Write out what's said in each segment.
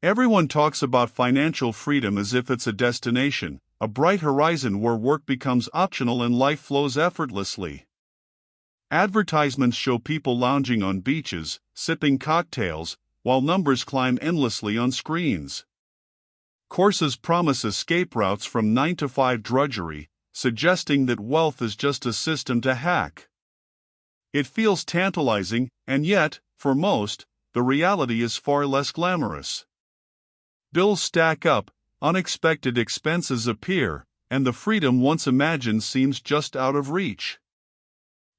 Everyone talks about financial freedom as if it's a destination, a bright horizon where work becomes optional and life flows effortlessly. Advertisements show people lounging on beaches, sipping cocktails, while numbers climb endlessly on screens. Courses promise escape routes from 9-to-5 drudgery, suggesting that wealth is just a system to hack. It feels tantalizing, and yet, for most, the reality is far less glamorous. Bills stack up, unexpected expenses appear, and the freedom once imagined seems just out of reach.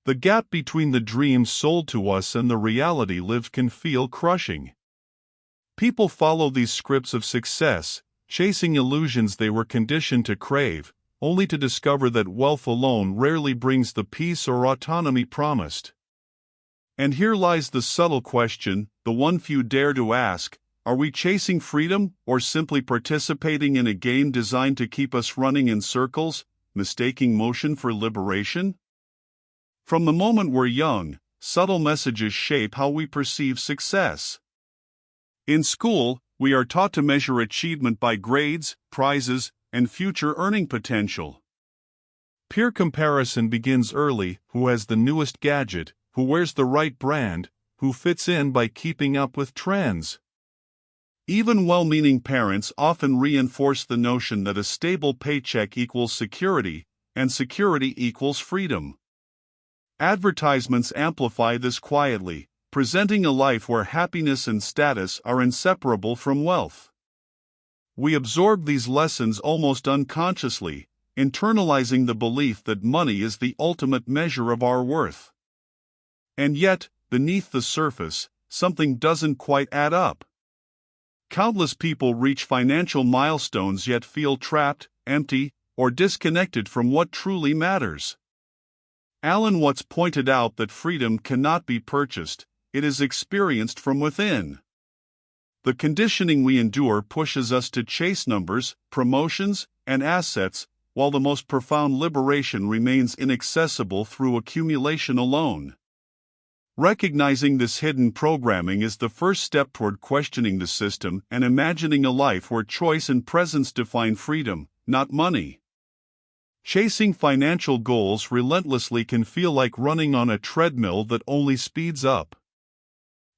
The gap between the dreams sold to us and the reality lived can feel crushing. People follow these scripts of success, chasing illusions they were conditioned to crave, only to discover that wealth alone rarely brings the peace or autonomy promised. And here lies the subtle question, the one few dare to ask: are we chasing freedom or simply participating in a game designed to keep us running in circles, mistaking motion for liberation? From the moment we're young, subtle messages shape how we perceive success. In school, we are taught to measure achievement by grades, prizes, and future earning potential. Peer comparison begins early: who has the newest gadget, who wears the right brand, who fits in by keeping up with trends. Even well-meaning parents often reinforce the notion that a stable paycheck equals security, and security equals freedom. Advertisements amplify this quietly, presenting a life where happiness and status are inseparable from wealth. We absorb these lessons almost unconsciously, internalizing the belief that money is the ultimate measure of our worth. And yet, beneath the surface, something doesn't quite add up. Countless people reach financial milestones yet feel trapped, empty, or disconnected from what truly matters. Alan Watts pointed out that freedom cannot be purchased, it is experienced from within. The conditioning we endure pushes us to chase numbers, promotions, and assets, while the most profound liberation remains inaccessible through accumulation alone. Recognizing this hidden programming is the first step toward questioning the system and imagining a life where choice and presence define freedom, not money. Chasing financial goals relentlessly can feel like running on a treadmill that only speeds up.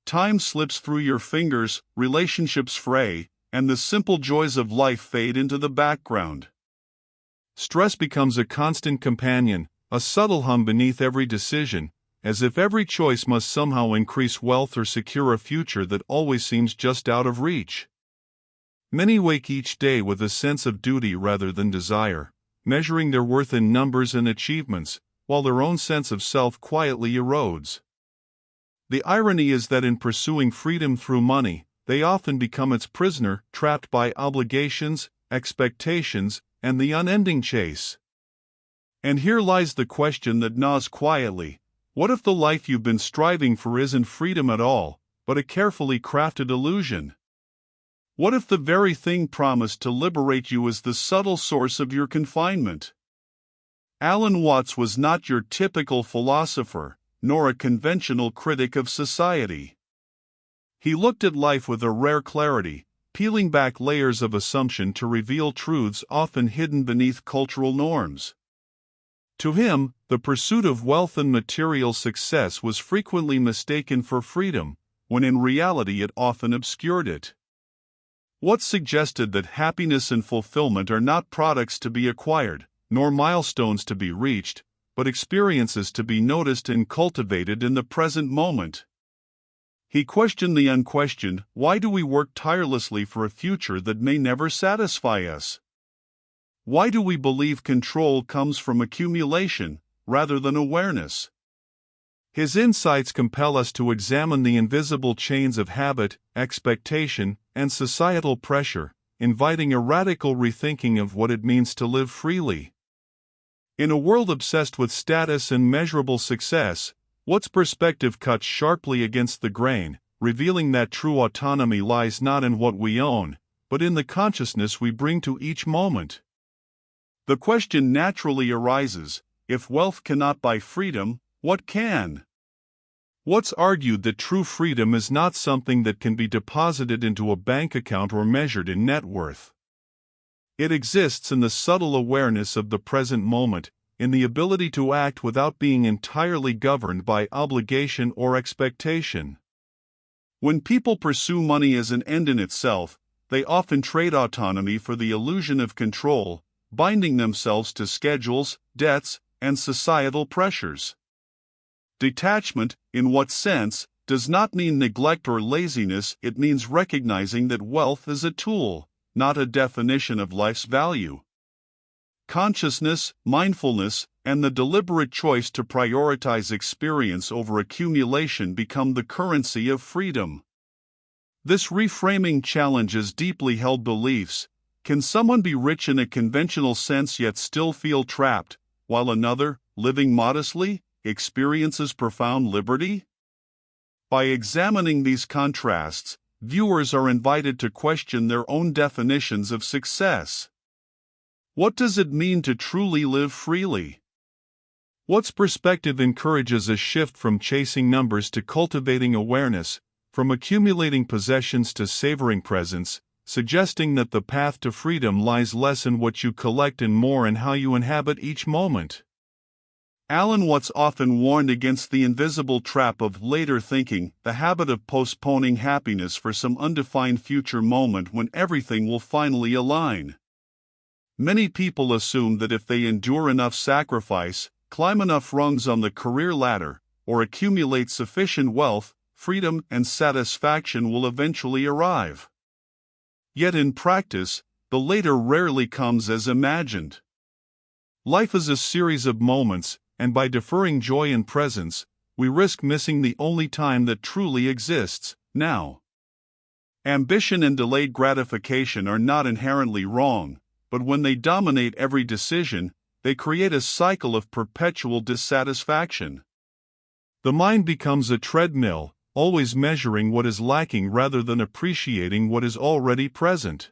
Time slips through your fingers, relationships fray, and the simple joys of life fade into the background. Stress becomes a constant companion, a subtle hum beneath every decision, as if every choice must somehow increase wealth or secure a future that always seems just out of reach. Many wake each day with a sense of duty rather than desire, measuring their worth in numbers and achievements, while their own sense of self quietly erodes. The irony is that in pursuing freedom through money, they often become its prisoner, trapped by obligations, expectations, and the unending chase. And here lies the question that gnaws quietly: what if the life you've been striving for isn't freedom at all, but a carefully crafted illusion? What if the very thing promised to liberate you is the subtle source of your confinement? Alan Watts was not your typical philosopher, nor a conventional critic of society. He looked at life with a rare clarity, peeling back layers of assumption to reveal truths often hidden beneath cultural norms. To him, the pursuit of wealth and material success was frequently mistaken for freedom, when in reality it often obscured it. Watts suggested that happiness and fulfillment are not products to be acquired, nor milestones to be reached, but experiences to be noticed and cultivated in the present moment. He questioned the unquestioned: why do we work tirelessly for a future that may never satisfy us? Why do we believe control comes from accumulation, rather than awareness? His insights compel us to examine the invisible chains of habit, expectation, and societal pressure, inviting a radical rethinking of what it means to live freely. In a world obsessed with status and measurable success, Watts' perspective cuts sharply against the grain, revealing that true autonomy lies not in what we own, but in the consciousness we bring to each moment. The question naturally arises: if wealth cannot buy freedom, what can? What's argued that true freedom is not something that can be deposited into a bank account or measured in net worth. It exists in the subtle awareness of the present moment, in the ability to act without being entirely governed by obligation or expectation. When people pursue money as an end in itself, they often trade autonomy for the illusion of control, binding themselves to schedules, debts, and societal pressures. Detachment, in what sense, does not mean neglect or laziness. It means recognizing that wealth is a tool, not a definition of life's value. Consciousness, mindfulness, and the deliberate choice to prioritize experience over accumulation become the currency of freedom. This reframing challenges deeply held beliefs. Can someone be rich in a conventional sense yet still feel trapped, while another, living modestly, experiences profound liberty? By examining these contrasts, viewers are invited to question their own definitions of success. What does it mean to truly live freely? What's perspective encourages a shift from chasing numbers to cultivating awareness, from accumulating possessions to savoring presence, suggesting that the path to freedom lies less in what you collect and more in how you inhabit each moment. Alan Watts often warned against the invisible trap of later thinking, the habit of postponing happiness for some undefined future moment when everything will finally align. Many people assume that if they endure enough sacrifice, climb enough rungs on the career ladder, or accumulate sufficient wealth, freedom and satisfaction will eventually arrive. Yet in practice, the later rarely comes as imagined. Life is a series of moments, and by deferring joy and presence, we risk missing the only time that truly exists, now. Ambition and delayed gratification are not inherently wrong, but when they dominate every decision, they create a cycle of perpetual dissatisfaction. The mind becomes a treadmill, always measuring what is lacking rather than appreciating what is already present.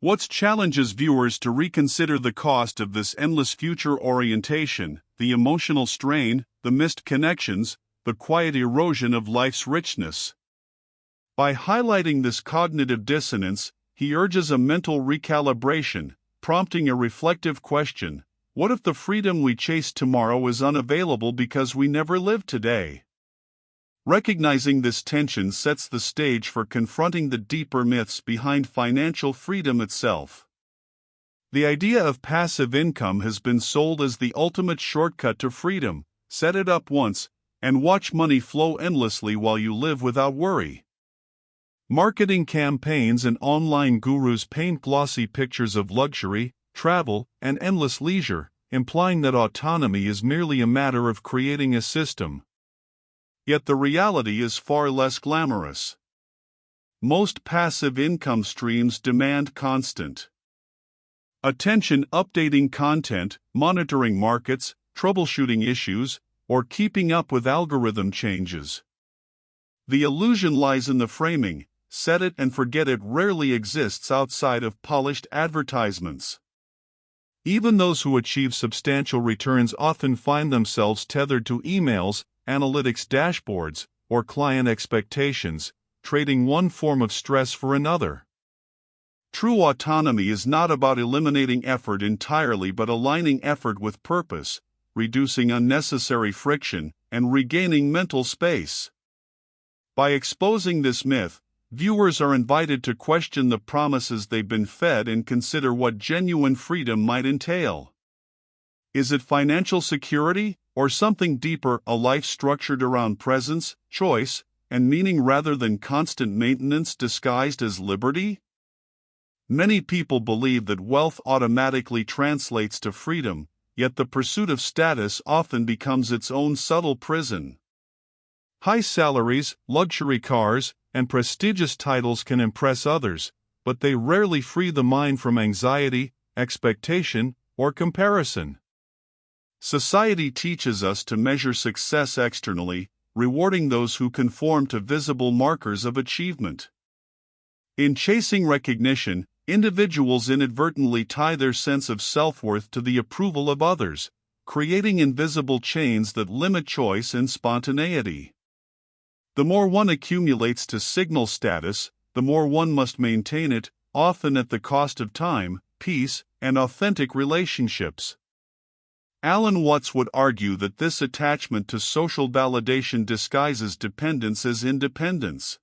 Watts challenges viewers to reconsider the cost of this endless future orientation, the emotional strain, the missed connections, the quiet erosion of life's richness. By highlighting this cognitive dissonance, he urges a mental recalibration, prompting a reflective question: what if the freedom we chase tomorrow is unavailable because we never live today? Recognizing this tension sets the stage for confronting the deeper myths behind financial freedom itself. The idea of passive income has been sold as the ultimate shortcut to freedom. Set it up once, and watch money flow endlessly while you live without worry. Marketing campaigns and online gurus paint glossy pictures of luxury, travel, and endless leisure, implying that autonomy is merely a matter of creating a system. Yet the reality is far less glamorous. Most passive income streams demand constant attention, updating content, monitoring markets, troubleshooting issues, or keeping up with algorithm changes. The illusion lies in the framing: set it and forget it rarely exists outside of polished advertisements. Even those who achieve substantial returns often find themselves tethered to emails, analytics dashboards, or client expectations, trading one form of stress for another. True autonomy is not about eliminating effort entirely but aligning effort with purpose, reducing unnecessary friction, and regaining mental space. By exposing this myth, viewers are invited to question the promises they've been fed and consider what genuine freedom might entail. Is it financial security, or something deeper, a life structured around presence, choice, and meaning rather than constant maintenance disguised as liberty? Many people believe that wealth automatically translates to freedom, yet the pursuit of status often becomes its own subtle prison. High salaries, luxury cars, and prestigious titles can impress others, but they rarely free the mind from anxiety, expectation, or comparison. Society teaches us to measure success externally, rewarding those who conform to visible markers of achievement. In chasing recognition, individuals inadvertently tie their sense of self-worth to the approval of others, creating invisible chains that limit choice and spontaneity. The more one accumulates to signal status, the more one must maintain it, often at the cost of time, peace, and authentic relationships. Alan Watts would argue that this attachment to social validation disguises dependence as independence.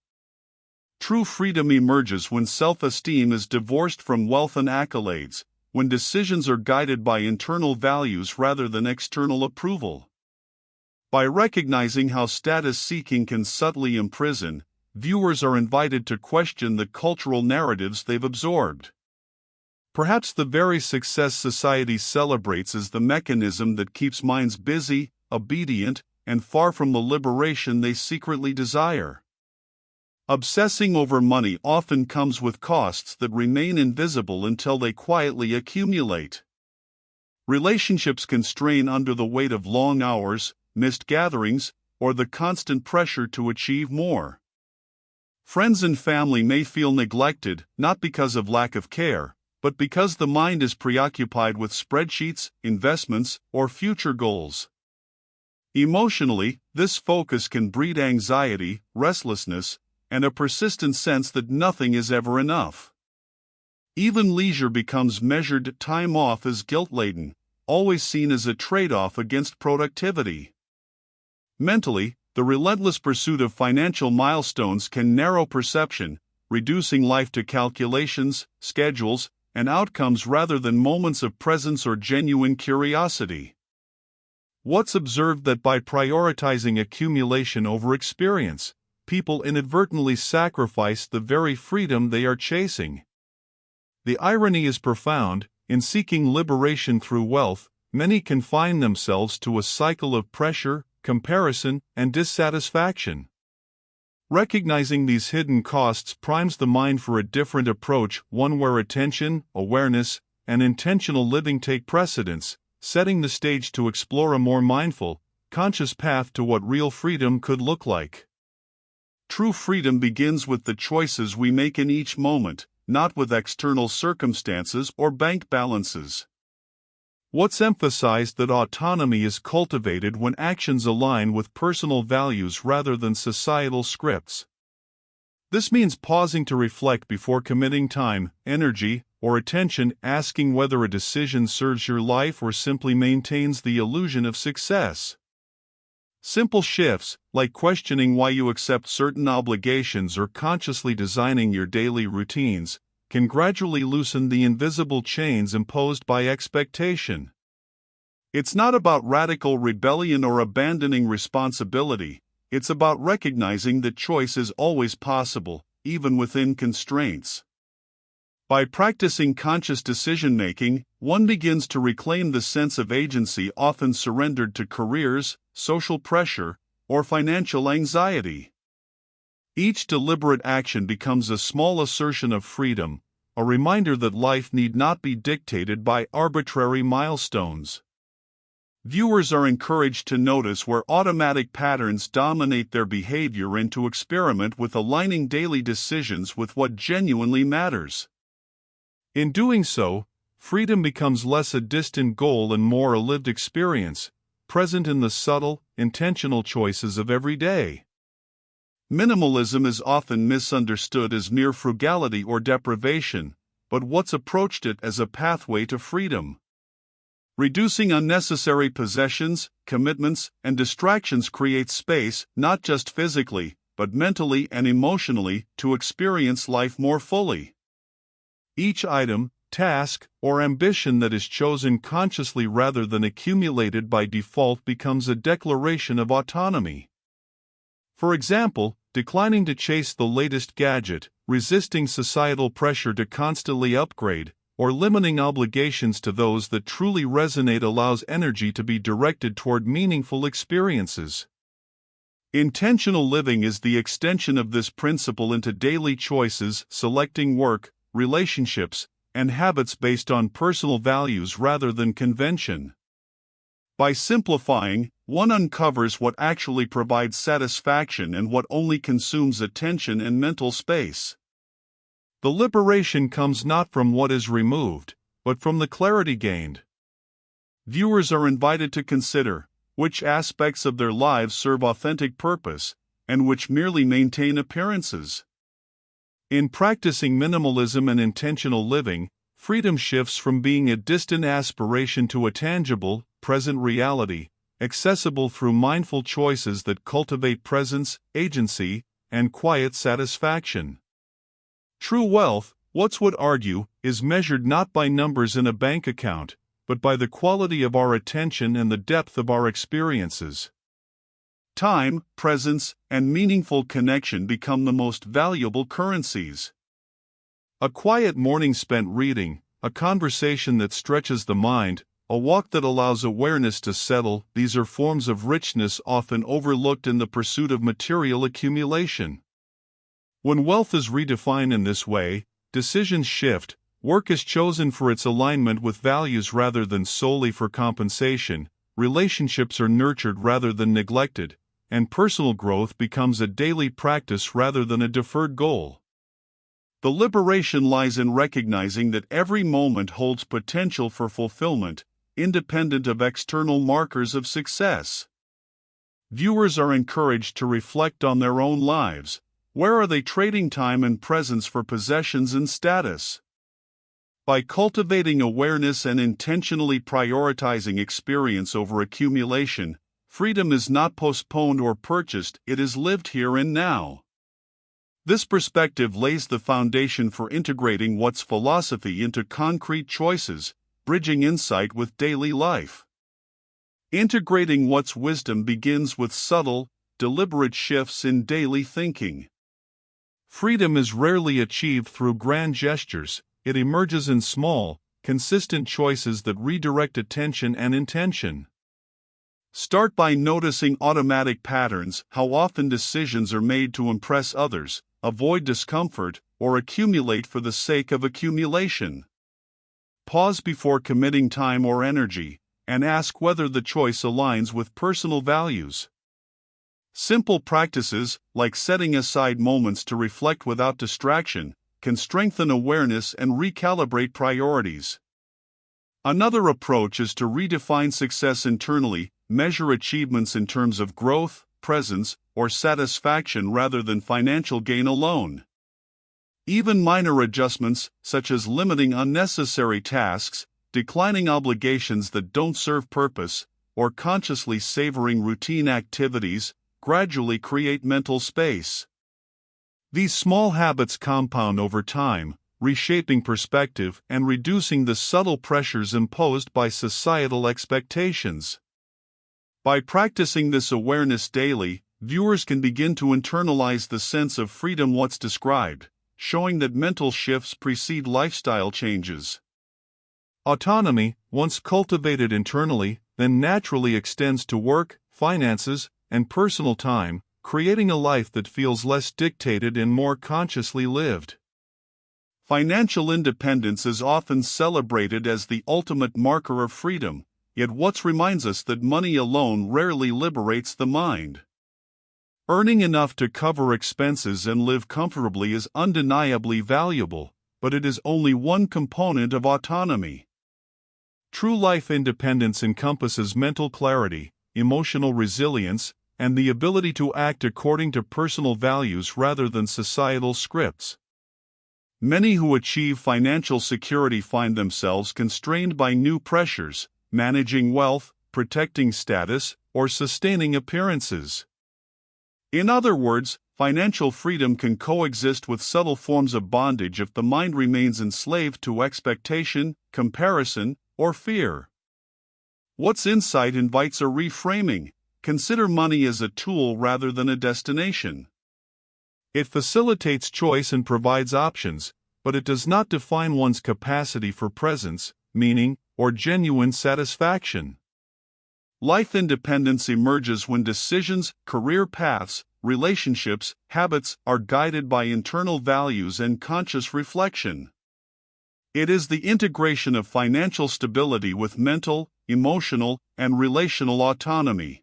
True freedom emerges when self-esteem is divorced from wealth and accolades, when decisions are guided by internal values rather than external approval. By recognizing how status-seeking can subtly imprison, viewers are invited to question the cultural narratives they've absorbed. Perhaps the very success society celebrates is the mechanism that keeps minds busy, obedient, and far from the liberation they secretly desire. Obsessing over money often comes with costs that remain invisible until they quietly accumulate. Relationships can strain under the weight of long hours, missed gatherings, or the constant pressure to achieve more. Friends and family may feel neglected, not because of lack of care, but because the mind is preoccupied with spreadsheets, investments, or future goals. Emotionally, this focus can breed anxiety, restlessness, and a persistent sense that nothing is ever enough. Even leisure becomes measured time off as guilt-laden, always seen as a trade-off against productivity. Mentally, the relentless pursuit of financial milestones can narrow perception, reducing life to calculations, schedules, and outcomes rather than moments of presence or genuine curiosity. Watts observed that by prioritizing accumulation over experience, people inadvertently sacrifice the very freedom they are chasing. The irony is profound. In seeking liberation through wealth, many confine themselves to a cycle of pressure, comparison, and dissatisfaction. Recognizing these hidden costs primes the mind for a different approach, one where attention, awareness, and intentional living take precedence, setting the stage to explore a more mindful, conscious path to what real freedom could look like. True freedom begins with the choices we make in each moment, not with external circumstances or bank balances. Watts emphasized that autonomy is cultivated when actions align with personal values rather than societal scripts. This means pausing to reflect before committing time, energy, or attention, asking whether a decision serves your life or simply maintains the illusion of success. Simple shifts, like questioning why you accept certain obligations or consciously designing your daily routines, can gradually loosen the invisible chains imposed by expectation. It's not about radical rebellion or abandoning responsibility, it's about recognizing that choice is always possible, even within constraints. By practicing conscious decision-making, one begins to reclaim the sense of agency often surrendered to careers, social pressure, or financial anxiety. Each deliberate action becomes a small assertion of freedom, a reminder that life need not be dictated by arbitrary milestones. Viewers are encouraged to notice where automatic patterns dominate their behavior and to experiment with aligning daily decisions with what genuinely matters. In doing so, freedom becomes less a distant goal and more a lived experience, present in the subtle, intentional choices of every day. Minimalism is often misunderstood as mere frugality or deprivation, but Watts approached it as a pathway to freedom. Reducing unnecessary possessions, commitments, and distractions creates space, not just physically, but mentally and emotionally, to experience life more fully. Each item, task, or ambition that is chosen consciously rather than accumulated by default becomes a declaration of autonomy. For example, declining to chase the latest gadget, resisting societal pressure to constantly upgrade, or limiting obligations to those that truly resonate allows energy to be directed toward meaningful experiences. Intentional living is the extension of this principle into daily choices, selecting work, relationships, and habits based on personal values rather than convention. By simplifying, one uncovers what actually provides satisfaction and what only consumes attention and mental space. The liberation comes not from what is removed, but from the clarity gained. Viewers are invited to consider which aspects of their lives serve authentic purpose, and which merely maintain appearances. In practicing minimalism and intentional living, freedom shifts from being a distant aspiration to a tangible, present reality, accessible through mindful choices that cultivate presence, agency, and quiet satisfaction. True wealth, Watts would argue, is measured not by numbers in a bank account, but by the quality of our attention and the depth of our experiences. Time, presence, and meaningful connection become the most valuable currencies. A quiet morning spent reading, a conversation that stretches the mind, a walk that allows awareness to settle, these are forms of richness often overlooked in the pursuit of material accumulation. When wealth is redefined in this way, decisions shift, work is chosen for its alignment with values rather than solely for compensation, relationships are nurtured rather than neglected, and personal growth becomes a daily practice rather than a deferred goal. The liberation lies in recognizing that every moment holds potential for fulfillment, independent of external markers of success. Viewers are encouraged to reflect on their own lives. Where are they trading time and presence for possessions and status? By cultivating awareness and intentionally prioritizing experience over accumulation, freedom is not postponed or purchased, it is lived here and now. This perspective lays the foundation for integrating Watts' philosophy into concrete choices, bridging insight with daily life. Integrating Watts' wisdom begins with subtle, deliberate shifts in daily thinking. Freedom is rarely achieved through grand gestures, it emerges in small, consistent choices that redirect attention and intention. Start by noticing automatic patterns, how often decisions are made to impress others, avoid discomfort, or accumulate for the sake of accumulation. Pause before committing time or energy, and ask whether the choice aligns with personal values. Simple practices, like setting aside moments to reflect without distraction, can strengthen awareness and recalibrate priorities. Another approach is to redefine success internally, measure achievements in terms of growth, presence, or satisfaction rather than financial gain alone. Even minor adjustments, such as limiting unnecessary tasks, declining obligations that don't serve purpose, or consciously savoring routine activities, gradually create mental space. These small habits compound over time, reshaping perspective and reducing the subtle pressures imposed by societal expectations. By practicing this awareness daily, viewers can begin to internalize the sense of freedom Watts described, showing that mental shifts precede lifestyle changes. Autonomy, once cultivated internally, then naturally extends to work, finances, and personal time, creating a life that feels less dictated and more consciously lived. Financial independence is often celebrated as the ultimate marker of freedom, yet Watts reminds us that money alone rarely liberates the mind. Earning enough to cover expenses and live comfortably is undeniably valuable, but it is only one component of autonomy. True life independence encompasses mental clarity, emotional resilience, and the ability to act according to personal values rather than societal scripts. Many who achieve financial security find themselves constrained by new pressures, managing wealth, protecting status, or sustaining appearances. In other words, financial freedom can coexist with subtle forms of bondage if the mind remains enslaved to expectation, comparison, or fear. Watts' insight invites a reframing. Consider money as a tool rather than a destination. It facilitates choice and provides options, but it does not define one's capacity for presence, meaning, or genuine satisfaction. Life independence emerges when decisions, career paths, relationships, habits are guided by internal values and conscious reflection. It is the integration of financial stability with mental, emotional, and relational autonomy.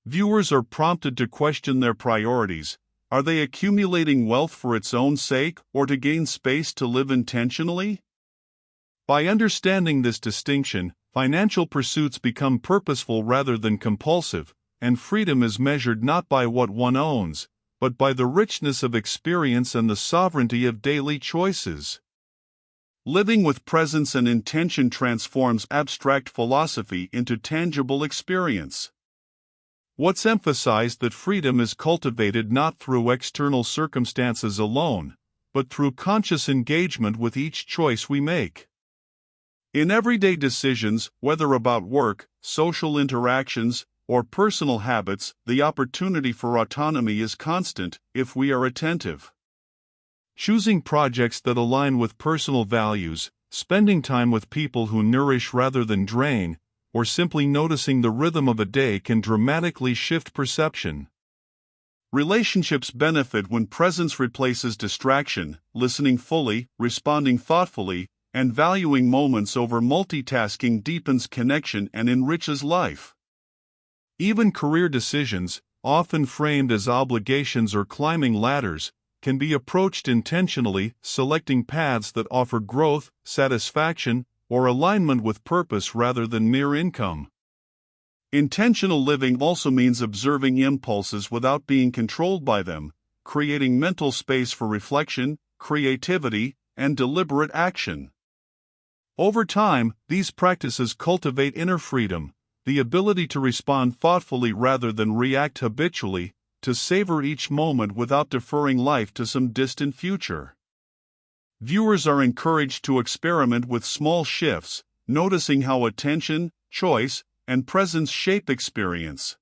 Viewers are prompted to question their priorities. Are they accumulating wealth for its own sake or to gain space to live intentionally? By understanding this distinction, financial pursuits become purposeful rather than compulsive, and freedom is measured not by what one owns, but by the richness of experience and the sovereignty of daily choices. Living with presence and intention transforms abstract philosophy into tangible experience. What's emphasized that freedom is cultivated not through external circumstances alone, but through conscious engagement with each choice we make. In everyday decisions, whether about work, social interactions, or personal habits, the opportunity for autonomy is constant if we are attentive. Choosing projects that align with personal values, spending time with people who nourish rather than drain, or simply noticing the rhythm of a day can dramatically shift perception. Relationships benefit when presence replaces distraction, listening fully, responding thoughtfully, and valuing moments over multitasking deepens connection and enriches life. Even career decisions, often framed as obligations or climbing ladders, can be approached intentionally, selecting paths that offer growth, satisfaction, or alignment with purpose rather than mere income. Intentional living also means observing impulses without being controlled by them, creating mental space for reflection, creativity, and deliberate action. Over time, these practices cultivate inner freedom, the ability to respond thoughtfully rather than react habitually, to savor each moment without deferring life to some distant future. Viewers are encouraged to experiment with small shifts, noticing how attention, choice, and presence shape experience.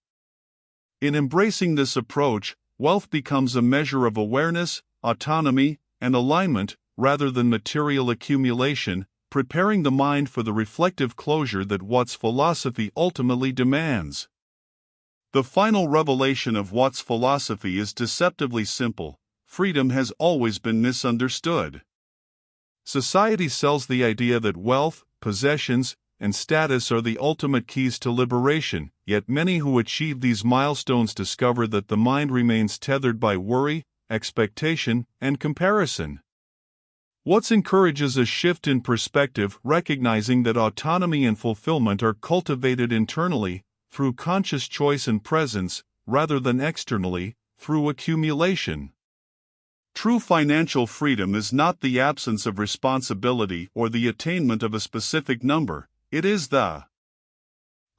In embracing this approach, wealth becomes a measure of awareness, autonomy, and alignment, rather than material accumulation, preparing the mind for the reflective closure that Watt's philosophy ultimately demands. The final revelation of Watt's philosophy is deceptively simple: freedom has always been misunderstood. Society sells the idea that wealth, possessions, and status are the ultimate keys to liberation, yet many who achieve these milestones discover that the mind remains tethered by worry, expectation, and comparison. Watts encourages a shift in perspective, recognizing that autonomy and fulfillment are cultivated internally, through conscious choice and presence, rather than externally, through accumulation. True financial freedom is not the absence of responsibility or the attainment of a specific number, it is the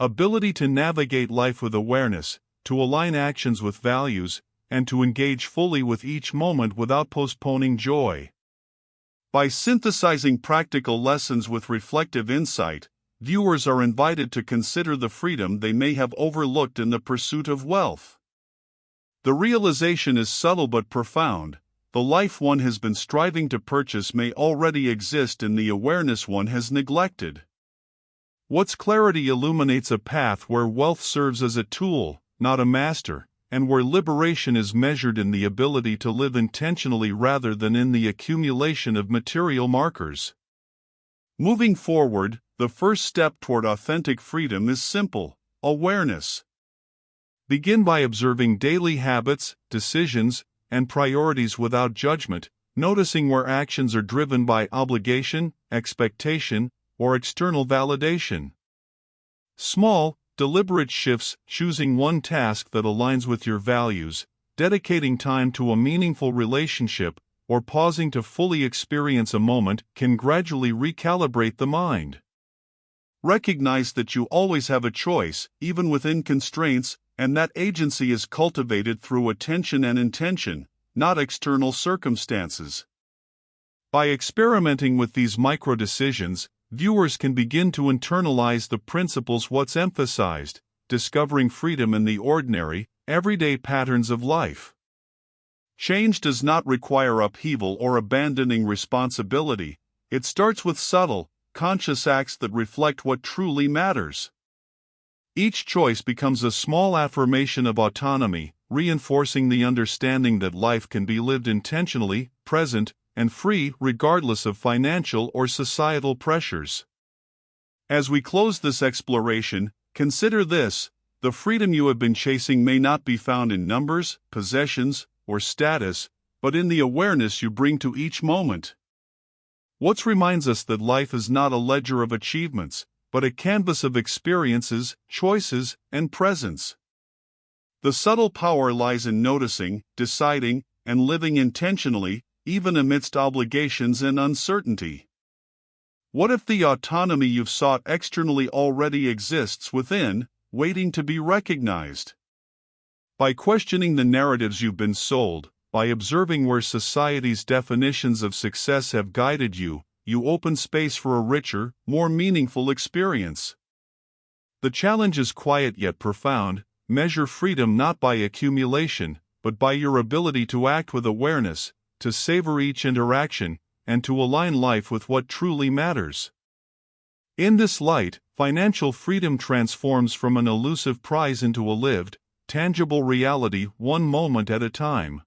ability to navigate life with awareness, to align actions with values, and to engage fully with each moment without postponing joy. By synthesizing practical lessons with reflective insight, viewers are invited to consider the freedom they may have overlooked in the pursuit of wealth. The realization is subtle but profound: the life one has been striving to purchase may already exist in the awareness one has neglected. Watt's clarity illuminates a path where wealth serves as a tool, not a master, and where liberation is measured in the ability to live intentionally rather than in the accumulation of material markers. Moving forward, the first step toward authentic freedom is simple: awareness. Begin by observing daily habits, decisions, and priorities without judgment, noticing where actions are driven by obligation, expectation, or external validation. Small, deliberate shifts, choosing one task that aligns with your values, dedicating time to a meaningful relationship, or pausing to fully experience a moment, can gradually recalibrate the mind. Recognize that you always have a choice, even within constraints, and that agency is cultivated through attention and intention, not external circumstances. By experimenting with these micro-decisions, viewers can begin to internalize the principles Watts emphasized, discovering freedom in the ordinary, everyday patterns of life. Change does not require upheaval or abandoning responsibility. It starts with subtle, conscious acts that reflect what truly matters. Each choice becomes a small affirmation of autonomy, reinforcing the understanding that life can be lived intentionally, present, and free regardless of financial or societal pressures. As we close this exploration, consider this: the freedom you have been chasing may not be found in numbers, possessions, or status, but in the awareness you bring to each moment. Watts reminds us that life is not a ledger of achievements, but a canvas of experiences, choices, and presence. The subtle power lies in noticing, deciding, and living intentionally, even amidst obligations and uncertainty. What if the autonomy you've sought externally already exists within, waiting to be recognized? By questioning the narratives you've been sold, by observing where society's definitions of success have guided you, you open space for a richer, more meaningful experience. The challenge is quiet yet profound. Measure freedom not by accumulation, but by your ability to act with awareness, to savor each interaction, and to align life with what truly matters. In this light, financial freedom transforms from an elusive prize into a lived, tangible reality, one moment at a time.